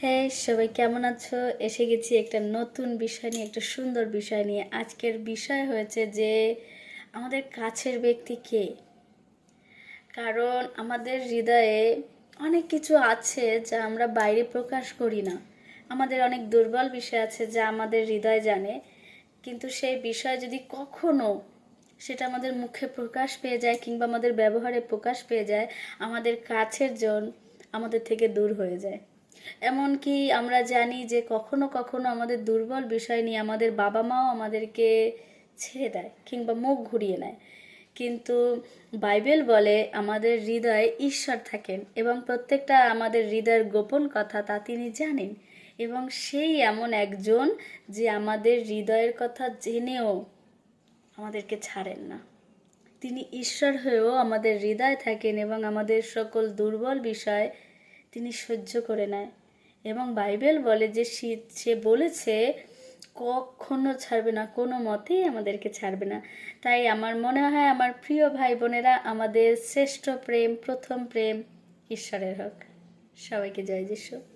হ্যাঁ, সবাই কেমন আছো? এসে গেছি একটা নতুন বিষয় নিয়ে, একটা সুন্দর বিষয় নিয়ে। আজকের বিষয় হয়েছে যে আমাদের কাছের ব্যক্তি কে। কারণ আমাদের হৃদয়ে অনেক কিছু আছে যা আমরা বাইরে প্রকাশ করি না। আমাদের অনেক দুর্বল বিষয় আছে যা আমাদের হৃদয় জানে, কিন্তু সেই বিষয় যদি কখনো সেটা আমাদের মুখে প্রকাশ পেয়ে যায় কিংবা আমাদের ব্যবহারে প্রকাশ পেয়ে যায়, আমাদের কাছের জন আমাদের থেকে দূর হয়ে যায়। এমনকি আমরা জানি যে কখনো কখনো আমাদের দুর্বল বিষয় নিয়ে আমাদের বাবা মাও আমাদেরকে ছেড়ে দেয় কিংবা মুখ ঘুরিয়ে নেয়। কিন্তু বাইবেল বলে আমাদের হৃদয়ে ঈশ্বর থাকেন এবং প্রত্যেকটা আমাদের হৃদয়ের গোপন কথা তা তিনি জানেন। এবং সেই এমন একজন যে আমাদের হৃদয়ের কথা জেনেও আমাদেরকে ছাড়েন না। তিনি ঈশ্বর হয়েও আমাদের হৃদয় থাকেন এবং আমাদের সকল দুর্বল বিষয় তিনি সহ্য করে নেয়। এবং বাইবেল বলে যে সে বলেছে কখনো ছাড়বে না, কোনো মতেই আমাদেরকে ছাড়বে না। তাই আমার মনে হয় আমার প্রিয় ভাই বোনেরা, আমাদের শ্রেষ্ঠ প্রেম, প্রথম প্রেম ঈশ্বরের হোক। সবাইকে জয় যিশু।